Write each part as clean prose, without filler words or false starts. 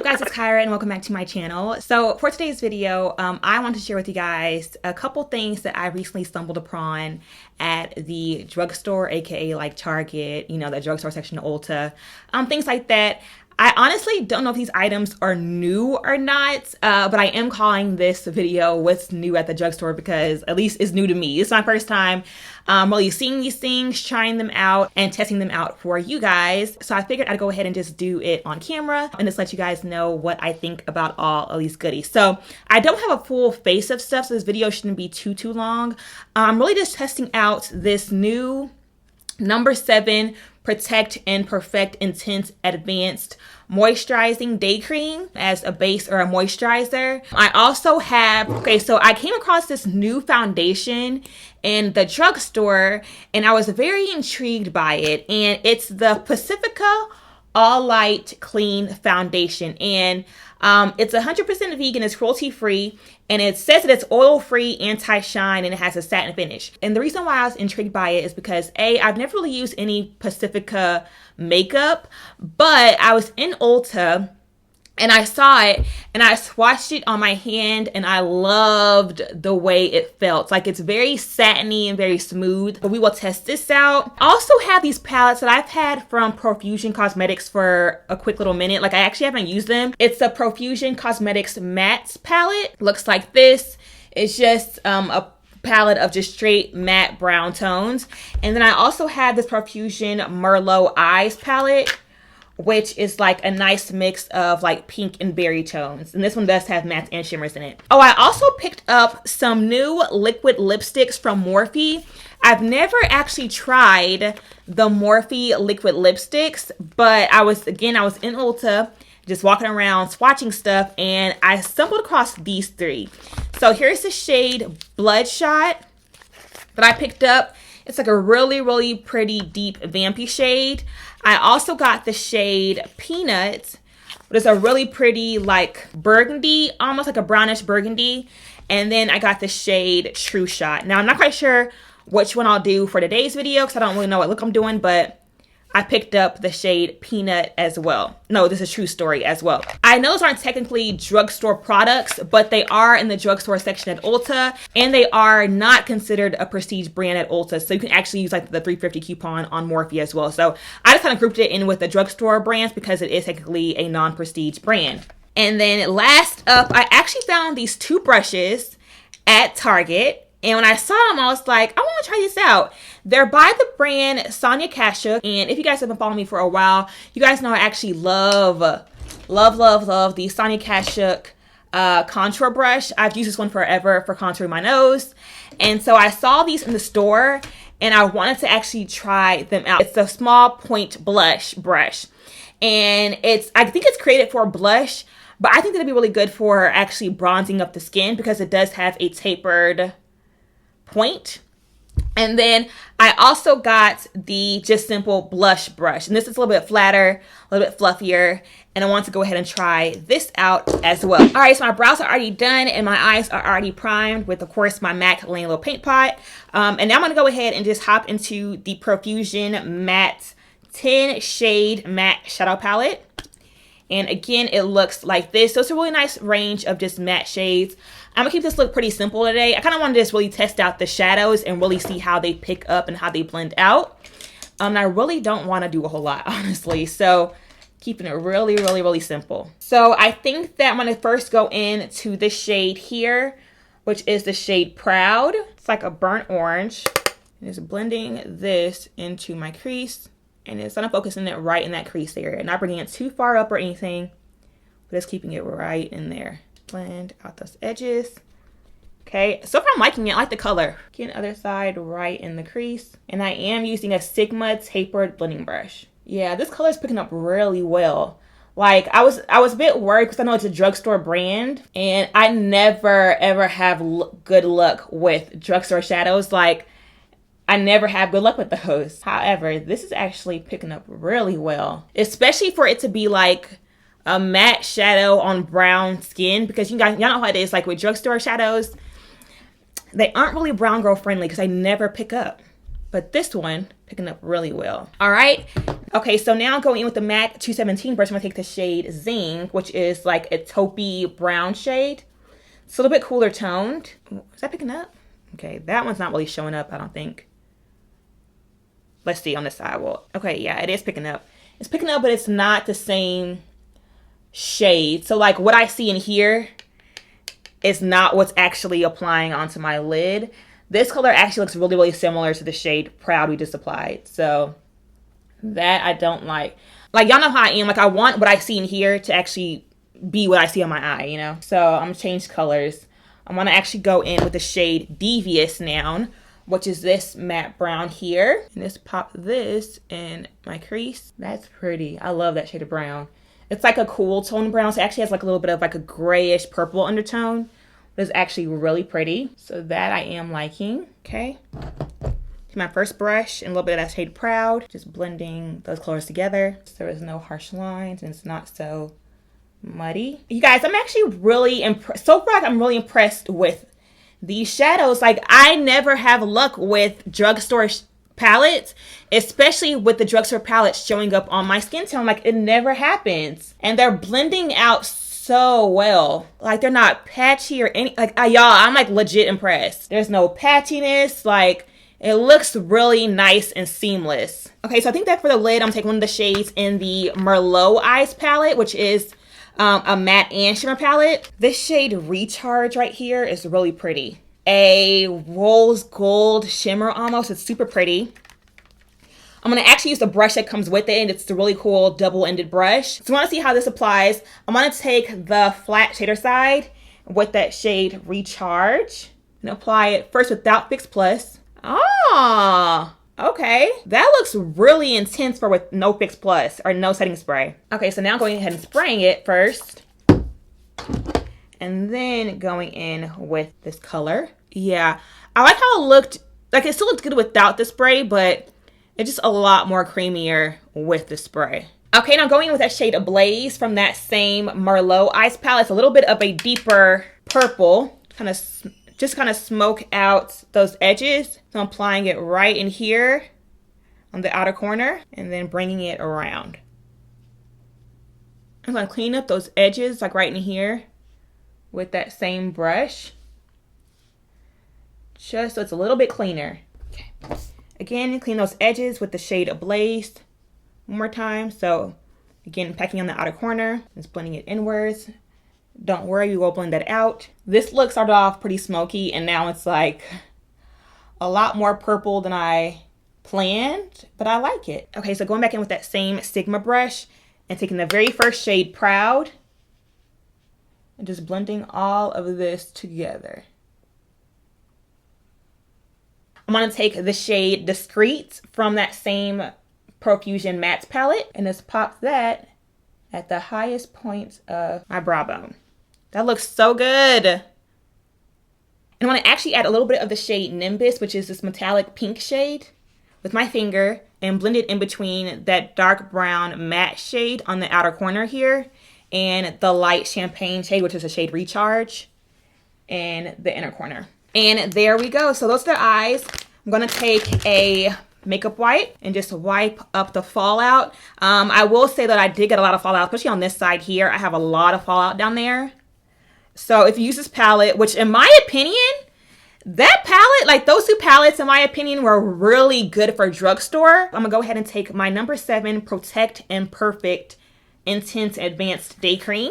up guys, it's Kyra and welcome back to my channel. So for today's video, I want to share with you guys a couple things that I recently stumbled upon at the drugstore, aka like Target, you know, the drugstore section of Ulta, things like that. I honestly don't know if these items are new or not, but I am calling this video what's new at the drugstore because at least it's new to me. It's my first time really seeing these things, trying them out, and testing them out for you guys. So I figured I'd go ahead and just do it on camera and just let you guys know what I think about all of these goodies. So I don't have a full face of stuff, so this video shouldn't be too long. I'm really just testing out this new number 7 Protect and Perfect Intense Advanced Moisturizing Day Cream as a base or a moisturizer. I also have, so I came across this new foundation in the drugstore and I was very intrigued by it, and it's the Pacifica All Light Clean Foundation, and it's 100% vegan, it's cruelty-free, and it says that it's oil-free, anti-shine, and it has a satin finish. And the reason why I was intrigued by it is because I've never really used any Pacifica makeup, but I was in Ulta and I saw it and I swatched it on my hand and I loved the way it felt. Like, it's very satiny and very smooth, but we will test this out. I also have these palettes that I've had from Profusion Cosmetics for a quick little minute. Like, I actually haven't used them. It's a Profusion Cosmetics Matte palette. Looks like this. It's just a palette of just straight matte brown tones. And then I also have this Profusion Merlot Eyes palette, which is like a nice mix of like pink and berry tones. And this one does have mattes and shimmers in it. Oh, I also picked up some new liquid lipsticks from Morphe. I've never actually tried the Morphe liquid lipsticks, but I was in Ulta just walking around swatching stuff and I stumbled across these 3. So here's the shade Bloodshot that I picked up. It's like a really pretty deep vampy shade. I also got the shade Peanut, but it's a really pretty like burgundy, almost like a brownish burgundy. And then I got the shade True Shot. Now I'm not quite sure which one I'll do for today's video because I don't really know what look I'm doing, but I picked up the shade Peanut as well. No, this is True Story as well. I know those aren't technically drugstore products, but they are in the drugstore section at Ulta, and they are not considered a prestige brand at Ulta. So you can actually use like the 350 coupon on Morphe as well. So I just kind of grouped it in with the drugstore brands because it is technically a non-prestige brand. And then last up, I actually found these 2 brushes at Target. And when I saw them, I was like, I want to try this out. They're by the brand Sonia Kashuk. And if you guys have been following me for a while, you guys know I actually love the Sonia Kashuk contour brush. I've used this one forever for contouring my nose. And so I saw these in the store and I wanted to actually try them out. It's a small point blush brush. And I think it's created for blush, but I think that'd be really good for actually bronzing up the skin because it does have a tapered point. And then I also got the Just Simple blush brush, and this is a little bit flatter, a little bit fluffier, and I want to go ahead and try this out as well. All right, so my brows are already done and my eyes are already primed with, of course, my MAC Lane Little Paint Pot. And now I'm gonna go ahead and just hop into the Profusion Matte 10 Shade Matte Shadow Palette. And again, it looks like this. So it's a really nice range of just matte shades. I'm gonna keep this look pretty simple today. I kind of want to just really test out the shadows and really see how they pick up and how they blend out. And I really don't want to do a whole lot, honestly. So keeping it really simple. So I think that I'm gonna first go into this shade here, which is the shade Proud. It's like a burnt orange. And just blending this into my crease. And it's kind of focusing it right in that crease area. Not bringing it too far up or anything, but just keeping it right in there. Blend out those edges. Okay, so far I'm liking it. I like the color. Get the other side right in the crease. And I am using a Sigma tapered blending brush. Yeah, this color is picking up really well. Like, I was a bit worried because I know it's a drugstore brand. And I never, ever have good luck with drugstore shadows. Like, I never have good luck with those. However, this is actually picking up really well, especially for it to be like a matte shadow on brown skin, because y'all know how it is, like with drugstore shadows, they aren't really brown girl friendly because I never pick up. But this one picking up really well. All right, Okay, so now going in with the MAC 217 brush, I'm gonna take the shade Zing, which is like a taupey brown shade. It's a little bit cooler toned. Is that picking up? Okay, that one's not really showing up, I don't think. Let's see on this side. Well, okay, yeah, it is picking up. It's picking up, but it's not the same shade. So like what I see in here is not what's actually applying onto my lid. This color actually looks really, really similar to the shade Proud we just applied. So that I don't like. Like, y'all know how I am. Like, I want what I see in here to actually be what I see on my eye, you know? So I'm gonna change colors. I'm gonna actually go in with the shade Devious now, which is this matte brown here. And just pop this in my crease. That's pretty. I love that shade of brown. It's like a cool tone brown. So it actually has like a little bit of like a grayish purple undertone. But it's actually really pretty. So that I am liking. Okay. My first brush and a little bit of that shade Proud. Just blending those colors together. So there is no harsh lines and it's not so muddy. You guys, I'm actually really impressed. So far, I'm really impressed with these shadows. Like, I never have luck with drugstore palettes, especially with the drugstore palettes showing up on my skin tone. Like, it never happens. And they're blending out so well. Like, they're not patchy or any, like, y'all, I'm like legit impressed. There's no patchiness. Like, it looks really nice and seamless. Okay, so I think that for the lid, I'm taking one of the shades in the Merlot Eyes palette, which is a matte and shimmer palette. This shade Recharge right here is really pretty. A rose gold shimmer almost. It's super pretty. I'm gonna actually use the brush that comes with it, and it's a really cool double-ended brush. So I wanna see how this applies. I'm gonna take the flat shader side with that shade Recharge and apply it first without Fix Plus. Ah, okay. That looks really intense for with no Fix Plus or no setting spray. Okay, so now going ahead and spraying it first. And then going in with this color. Yeah, I like how it looked. Like, it still looked good without the spray, but it's just a lot more creamier with the spray. Okay, now going in with that shade Ablaze from that same Merlot Ice palette. It's a little bit of a deeper purple. Just kind of smoke out those edges. So I'm applying it right in here on the outer corner and then bringing it around. I'm going to clean up those edges like right in here with that same brush. Just so it's a little bit cleaner. Okay. Again, clean those edges with the shade Ablaze one more time. So again, packing on the outer corner, just blending it inwards. Don't worry, we will blend that out. This look started off pretty smoky and now it's like a lot more purple than I planned, but I like it. Okay, so going back in with that same Sigma brush and taking the very first shade Proud and just blending all of this together. I'm gonna take the shade Discreet from that same Profusion Matte palette and just pop that at the highest point of my brow bone. That looks so good. And I want to actually add a little bit of the shade Nimbus, which is this metallic pink shade, with my finger and blend it in between that dark brown matte shade on the outer corner here and the light champagne shade, which is a shade Recharge, in the inner corner. And there we go. So those are the eyes. I'm going to take a makeup wipe and just wipe up the fallout. I will say that I did get a lot of fallout, especially on this side here. I have a lot of fallout down there. So if you use this palette, which in my opinion, that palette, like those two palettes in my opinion were really good for drugstore. I'm gonna go ahead and take my number 7 Protect and Perfect Intense Advanced Day Cream.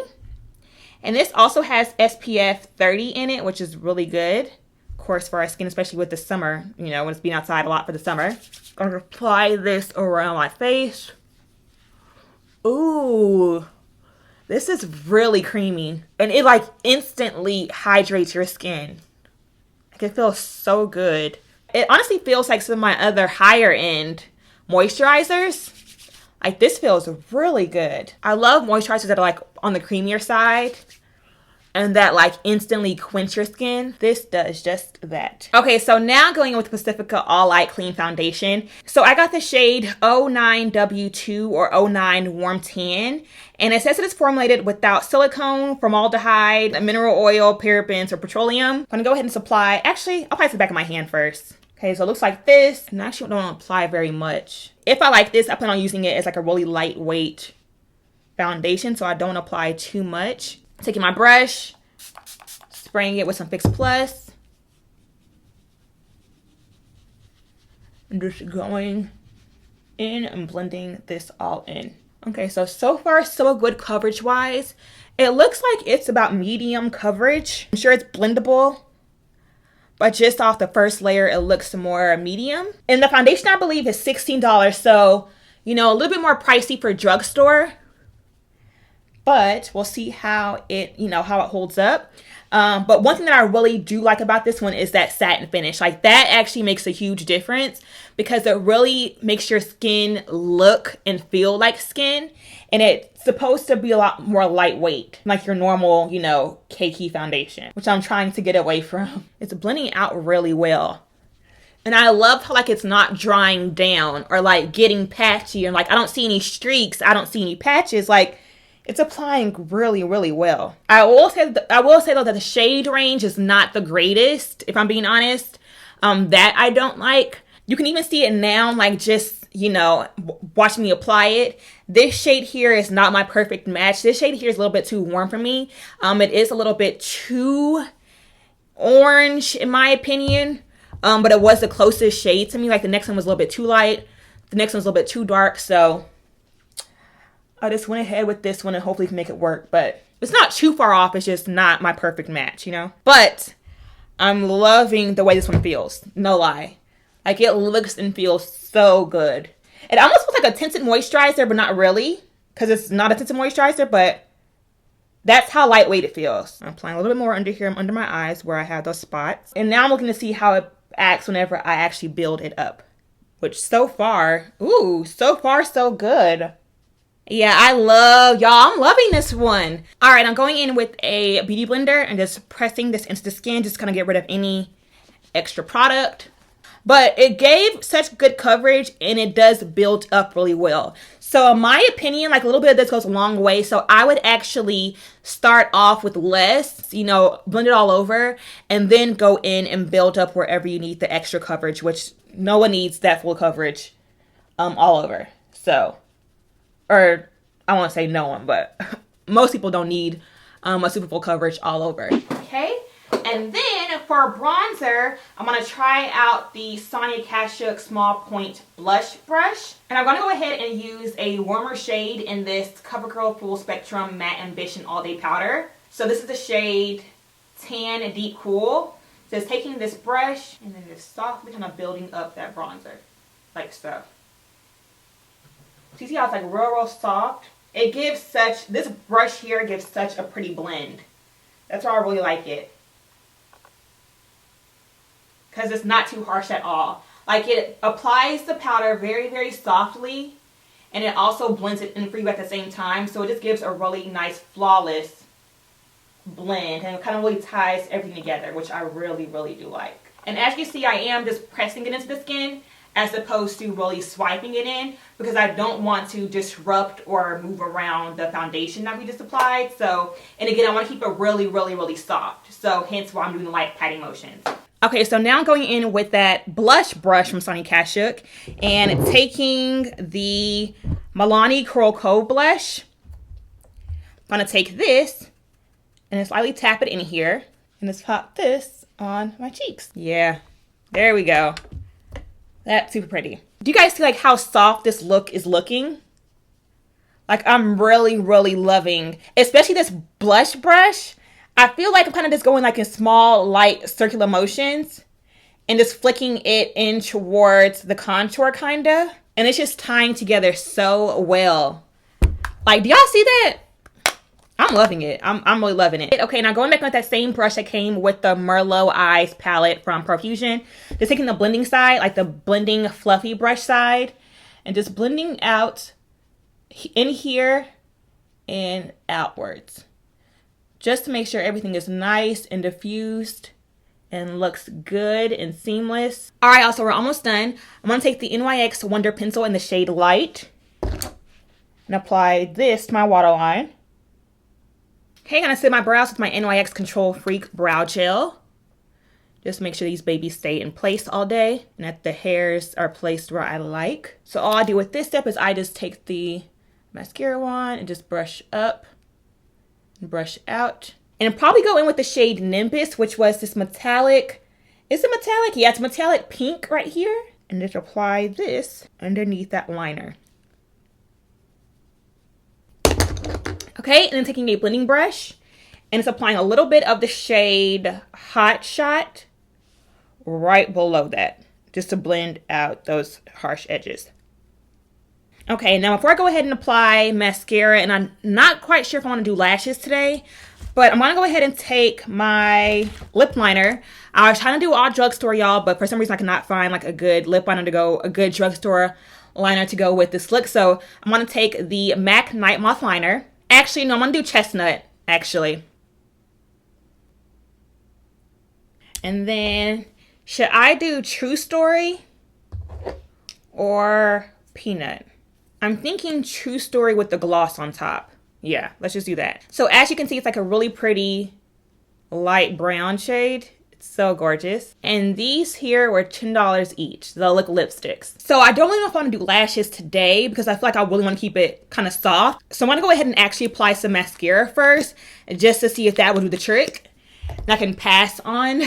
And this also has SPF 30 in it, which is really good. Of course, for our skin, especially with the summer, you know, when it's being outside a lot for the summer. I'm gonna apply this around my face. Ooh, this is really creamy. And it like instantly hydrates your skin. Like, it feels so good. It honestly feels like some of my other higher end moisturizers. Like, this feels really good. I love moisturizers that are like on the creamier side and that like instantly quench your skin. This does just that. Okay, so now going in with Pacifica All Light Clean Foundation. So I got the shade 09W2 or 09 Warm Tan. And it says that it's formulated without silicone, formaldehyde, mineral oil, parabens, or petroleum. I'm gonna go ahead and apply. Actually, I'll apply it to the back of my hand first. Okay, so it looks like this. And I actually don't apply very much. If I like this, I plan on using it as like a really lightweight foundation, so I don't apply too much. Taking my brush, spraying it with some Fix Plus. And just going in and blending this all in. Okay, so far so good coverage-wise. It looks like it's about medium coverage. I'm sure it's blendable, but just off the first layer, it looks more medium. And the foundation, I believe, is $16. So, you know, a little bit more pricey for drugstore, but we'll see how it, how it holds up. But one thing that I really do like about this one is that satin finish. Like, that actually makes a huge difference because it really makes your skin look and feel like skin. And it's supposed to be a lot more lightweight, like your normal, cakey foundation, which I'm trying to get away from. It's blending out really well. And I love how, like, it's not drying down or, like, getting patchy. And, like, I don't see any streaks. I don't see any patches. Like, it's applying really, really well. I will say though that the shade range is not the greatest, if I'm being honest. That I don't like. You can even see it now, like, just, watching me apply it. This shade here is not my perfect match. This shade here is a little bit too warm for me. It is a little bit too orange, in my opinion. But it was the closest shade to me. Like, the next one was a little bit too light. The next one's a little bit too dark, so I just went ahead with this one and hopefully can make it work. But it's not too far off. It's just not my perfect match, But I'm loving the way this one feels. No lie. Like, it looks and feels so good. It almost feels like a tinted moisturizer, but not really. Because it's not a tinted moisturizer, but that's how lightweight it feels. I'm applying a little bit more under here, under my eyes where I have those spots. And now I'm looking to see how it acts whenever I actually build it up. Which so far so good. Yeah, I'm loving this one. All right, I'm going in with a beauty blender and just pressing this into the skin, just kind of get rid of any extra product. But it gave such good coverage and it does build up really well. So in my opinion, like, a little bit of this goes a long way. So I would actually start off with less, blend it all over and then go in and build up wherever you need the extra coverage, which no one needs that full coverage all over. So, or I won't say no one, but most people don't need a super full coverage all over. Okay, and then for bronzer, I'm going to try out the Sonia Kashuk Small Point Blush Brush. And I'm going to go ahead and use a warmer shade in this CoverGirl Full Spectrum Matte Ambition All Day Powder. So this is the shade Tan Deep Cool. So it's taking this brush and then just softly kind of building up that bronzer, like so. So you see how it's like real soft? It gives this brush here gives such a pretty blend. That's why I really like it. Because it's not too harsh at all. Like, it applies the powder very, very softly. And it also blends it in for you at the same time. So it just gives a really nice, flawless blend. And it kind of really ties everything together, which I really, really do like. And as you see, I am just pressing it into the skin as opposed to really swiping it in, because I don't want to disrupt or move around the foundation that we just applied. So, and again, I want to keep it really, really, really soft. So hence why I'm doing the light patting motions. Okay, so now I'm going in with that blush brush from Sonia Kashuk and taking the Milani Curl Cove blush. I'm going to take this and slightly tap it in here and just pop this on my cheeks. Yeah, there we go. That's super pretty. Do you guys see like how soft this look is looking? Like, I'm really, really loving, especially this blush brush. I feel like I'm kind of just going like in small, light, circular motions and just flicking it in towards the contour kind of. And it's just tying together so well. Like, do y'all see that? I'm loving it. I'm really loving it. Okay, now going back with that same brush that came with the Merlot Eyes palette from Profusion. Just taking the blending side, like the blending fluffy brush side, and just blending out in here and outwards. Just to make sure everything is nice and diffused and looks good and seamless. All right, also, we're almost done. I'm gonna take the NYX Wonder Pencil in the shade Light and apply this to my waterline. Okay, I'm gonna set my brows with my NYX Control Freak Brow Gel. Just make sure these babies stay in place all day and that the hairs are placed where I like. So all I do with this step is I just take the mascara wand and just brush up and brush out. And probably go in with the shade Nimbus, which was this metallic. Is it metallic? Yeah, it's metallic pink right here. And just apply this underneath that liner. Okay, and then taking a blending brush and it's applying a little bit of the shade Hot Shot right below that, just to blend out those harsh edges. Okay, now before I go ahead and apply mascara, and I'm not quite sure if I want to do lashes today, but I'm going to go ahead and take my lip liner. I was trying to do all drugstore, y'all, but for some reason I cannot find like a good lip liner to go, a good drugstore liner to go with this look. So I'm going to take the MAC Night Moth liner. Actually, no, I'm going to do Chestnut, actually. And then, should I do True Story or Peanut? I'm thinking True Story with the gloss on top. Yeah, let's just do that. So as you can see, it's like a really pretty light brown shade. It's so gorgeous. And these here were $10 each, the Look lipsticks. So I don't really know if I want to do lashes today because I feel like I really want to keep it kind of soft. So I'm going to go ahead and actually apply some mascara first just to see if that would do the trick. And I can pass on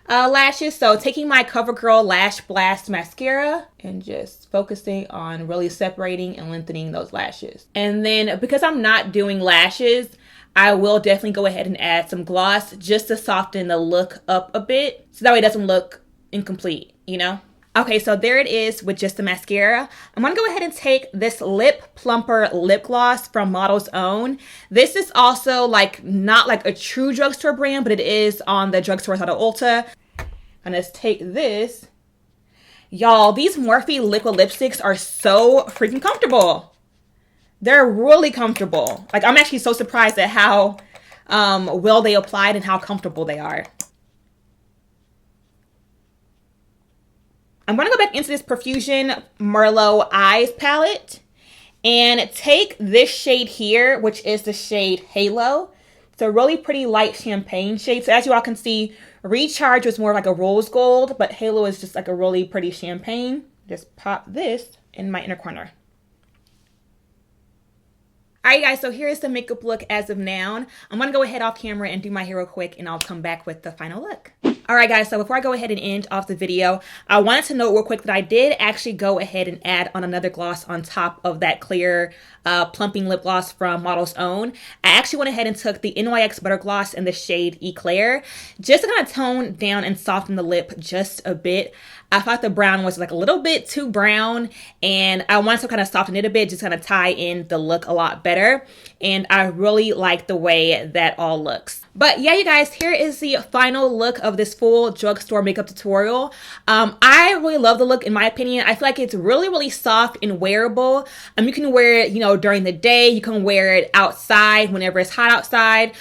lashes. So taking my CoverGirl Lash Blast mascara and just focusing on really separating and lengthening those lashes. And then because I'm not doing lashes, I will definitely go ahead and add some gloss just to soften the look up a bit. So that way it doesn't look incomplete, you know? Okay, so there it is with just the mascara. I'm gonna go ahead and take this Lip Plumper lip gloss from Model's Own. This is also like not like a true drugstore brand, but it is on the drugstore side of Ulta. And let's take this. Y'all, these Morphe liquid lipsticks are so freaking comfortable. They're really comfortable. Like, I'm actually so surprised at how well they applied and how comfortable they are. I'm going to go back into this Profusion Merlot Eyes palette and take this shade here, which is the shade Halo. It's a really pretty light champagne shade. So as you all can see, Recharge was more like a rose gold, but Halo is just like a really pretty champagne. Just pop this in my inner corner. Alright guys, so here's the makeup look as of now. I'm going to go ahead off camera and do my hair real quick and I'll come back with the final look. Alright guys, so before I go ahead and end off the video, I wanted to note real quick that I did actually go ahead and add on another gloss on top of that clear plumping lip gloss from Model's Own. I actually went ahead and took the NYX Butter Gloss in the shade Eclair just to kind of tone down and soften the lip just a bit. I thought the brown was like a little bit too brown and I wanted to kind of soften it a bit, just kind of tie in the look a lot better. And I really like the way that all looks. But yeah, you guys, here is the final look of this full drugstore makeup tutorial. I really love the look in my opinion. I feel like it's really, really soft and wearable. You can wear it, you know, during the day. You can wear it outside whenever it's hot outside.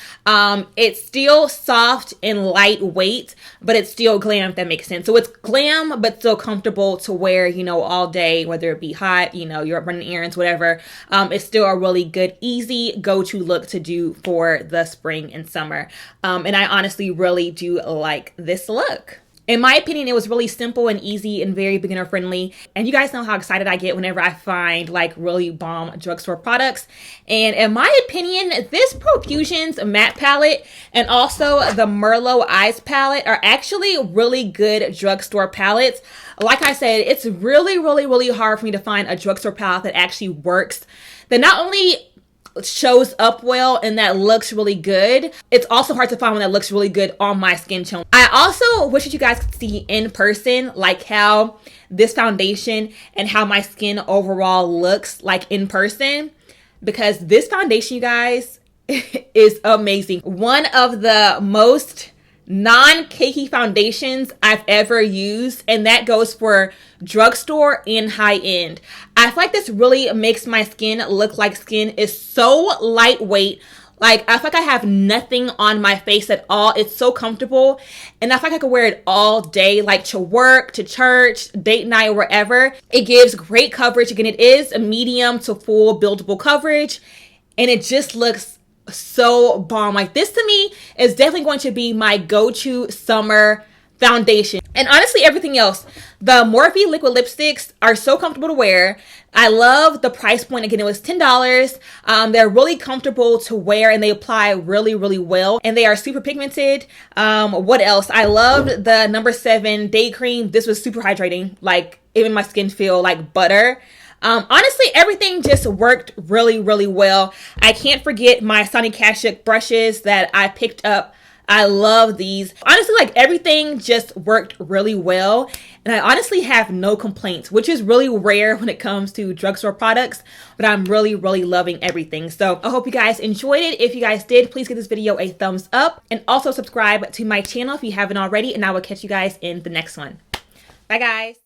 It's still soft and lightweight, but it's still glam, if that makes sense. So it's glam, but still comfortable to wear, you know, all day, whether it be hot, you know, you're running errands, whatever. It's still a really good, easy go-to look to do for the spring and summer. And I honestly really do like this look. In my opinion, it was really simple and easy and very beginner friendly. And you guys know how excited I get whenever I find like really bomb drugstore products. And in my opinion, this Profusion's matte palette and also the Merlot Eyes palette are actually really good drugstore palettes. Like I said, it's really, really, really hard for me to find a drugstore palette that actually works, that not only shows up well and that looks really good, it's also hard to find one that looks really good on my skin tone. I also wish that you guys could see in person like how this foundation and how my skin overall looks like in person, because this foundation, you guys, is amazing. One of the most non-cakey foundations I've ever used, and that goes for drugstore and high-end. I feel like this really makes my skin look like skin is so lightweight. Like, I feel like I have nothing on my face at all. It's so comfortable, and I feel like I could wear it all day, like to work, to church, date night, wherever. It gives great coverage. Again, it is a medium to full buildable coverage, and it just looks so bomb. Like, this to me is definitely going to be my go-to summer foundation, and honestly everything else. The Morphe liquid lipsticks are so comfortable to wear. I love the price point. Again, it was $10. They're really comfortable to wear and they apply really, really well. And they are super pigmented. What else? I loved the number 7 day cream. This was super hydrating. Like, it made my skin feel like butter. Honestly, everything just worked really, really well. I can't forget my Sonny Kashuk brushes that I picked up. I love these. Honestly, like, everything just worked really well. And I honestly have no complaints, which is really rare when it comes to drugstore products, but I'm really, really loving everything. So I hope you guys enjoyed it. If you guys did, please give this video a thumbs up and also subscribe to my channel if you haven't already, and I will catch you guys in the next one. Bye guys.